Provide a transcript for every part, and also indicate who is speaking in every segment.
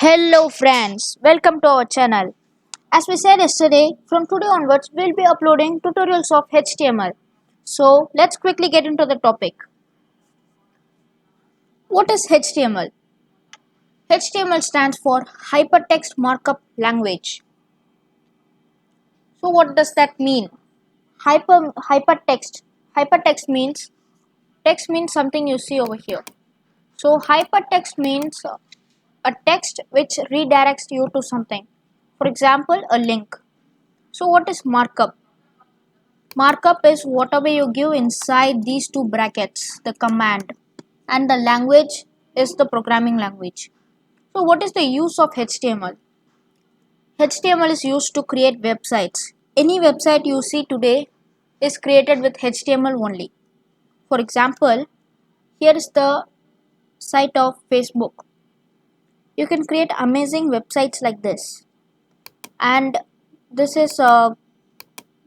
Speaker 1: Hello friends, welcome to our channel. As we said yesterday, from today onwards we'll be uploading tutorials of HTML. So let's quickly get into the topic. What is HTML? HTML stands for Hypertext Markup Language. So what does that mean? Hypertext means text means something you see over here. So hypertext means a text which redirects you to something. For example, a link. So what is markup? Markup is whatever you give inside these two brackets, the command, and the language is the programming language. So what is the use of HTML? HTML is used to create websites. Any website you see today is created with HTML only. For example, here is the site of Facebook. You can create amazing websites like this. And this is a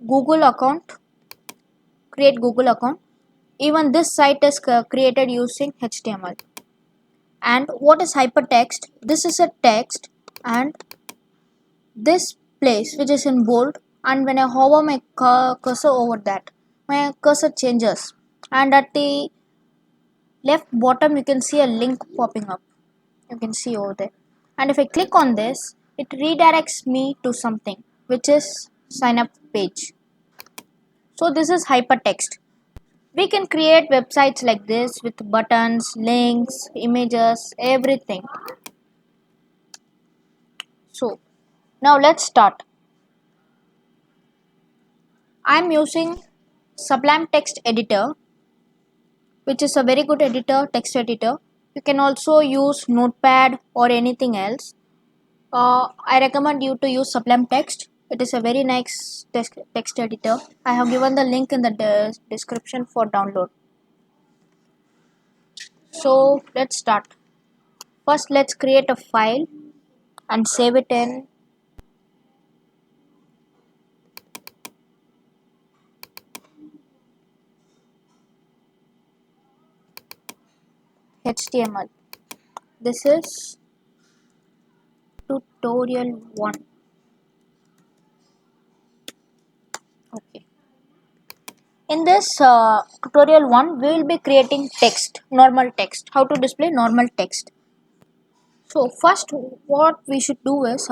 Speaker 1: Google account. Create Google account. Even this site is created using HTML. And what is hypertext? This is a text and this place which is in bold, and when I hover my cursor over that, my cursor changes, and at the left bottom you can see a link popping up. You can see over there, and if I click on this, it redirects me to something which is sign up page. So this is hypertext. We can create websites like this with buttons, links, images, everything. So now let's start. I'm using Sublime Text Editor, which is a very good editor, text editor. You can also use Notepad or anything else. I recommend you to use Sublime Text. It is a very nice text editor. I have given the link in the description for download. So let's start. First, let's create a file and save it in HTML. This is tutorial 1. Okay. In this tutorial 1, we will be creating text, normal text. How to display normal text. So first what we should do is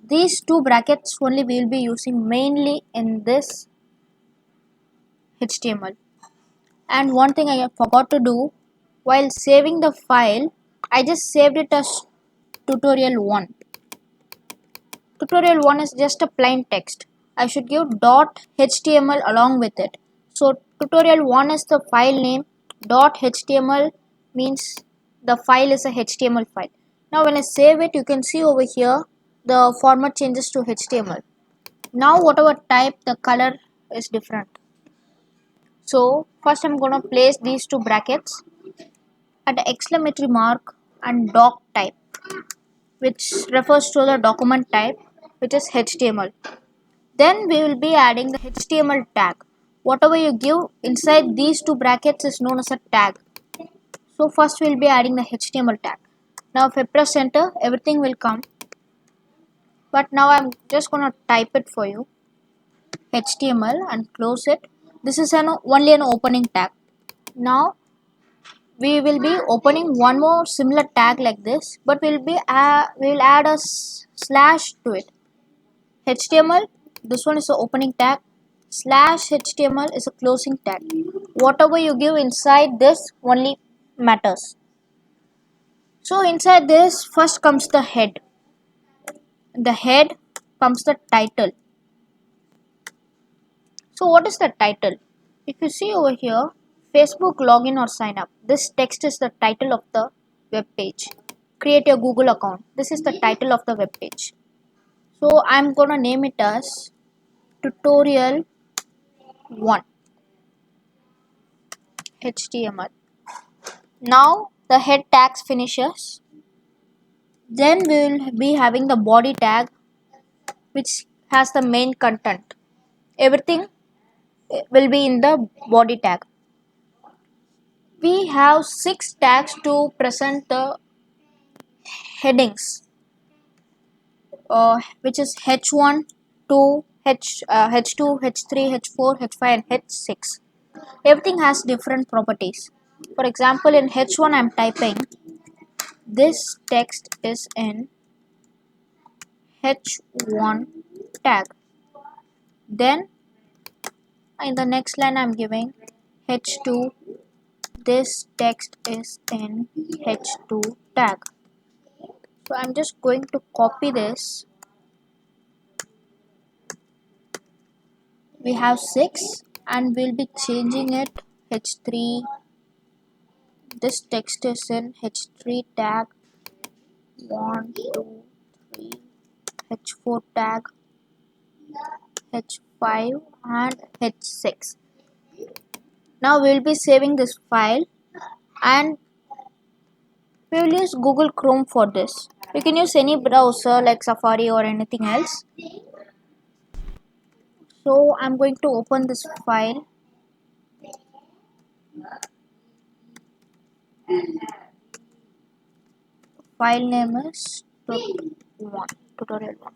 Speaker 1: these two brackets only we will be using mainly in this HTML. And one thing I forgot to do, while saving the file, I just saved it as tutorial 1. Tutorial 1 is just a plain text. I should give .html along with it. So tutorial 1 is the file name, .html means the file is a HTML file. Now when I save it, you can see over here the format changes to HTML. Now whatever type, the color is different. So first I'm going to place these two brackets at the exclamatory mark and doc type, which refers to the document type, which is HTML. Then we will be adding the HTML tag. Whatever you give inside these two brackets is known as a tag. So first we will be adding the HTML tag. Now if I press enter, everything will come. But now I'm just going to type it for you. HTML and close it. This is only an opening tag. Now we will be opening one more similar tag like this, but we will add a slash to it. HTML, this one is the opening tag, slash HTML is a closing tag. Whatever you give inside this only matters. So inside this first comes the head. The head comes the title. So what is the title? If you see over here, Facebook login or sign up, this text is the title of the web page. Create your Google account. This is the title of the web page. So I'm gonna name it as tutorial 1 HTML. Now the head tags finishes. Then we will be having the body tag, which has the main content. Everything will be in the body tag. We have 6 tags to present the headings. which is h1 2 h2 h3 h4 h5 and h6. Everything has different properties. For example, in h1 I'm typing this text is in h1 tag. Then in the next line I'm giving h2, this text is in h2 tag. So I'm just going to copy this. We have 6 and we'll be changing it h3. This text is in h3 tag 1 2 3, h4 tag h5 and h6. Now we'll be saving this file and we will use Google Chrome for this. You can use any browser like Safari or anything else. So I'm going to open this file. File name is tutorial 1.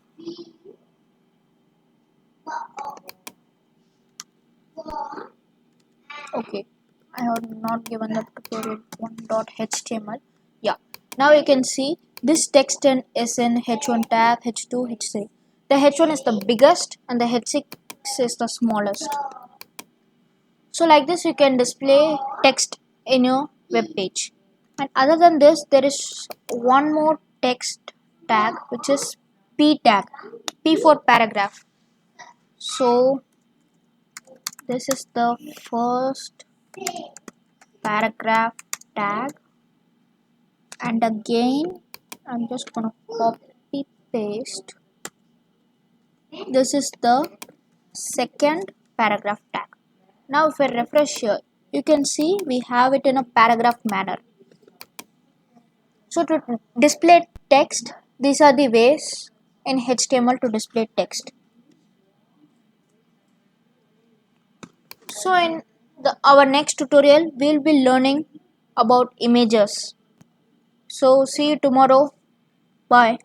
Speaker 1: Okay, I have not given the tutorial 1.html. Yeah, now you can see this text is in h1 tag, h2, h3. The h1 is the biggest and the h6 is the smallest. So like this you can display text in your web page. And other than this, there is one more text tag which is p tag, p for paragraph. So this is the first paragraph tag, and again I'm just gonna copy paste. This is the second paragraph tag. Now if I refresh here, you can see we have it in a paragraph manner. So to display text, these are the ways in HTML to display text. So in our next tutorial, we'll be learning about images. So see you tomorrow. Bye.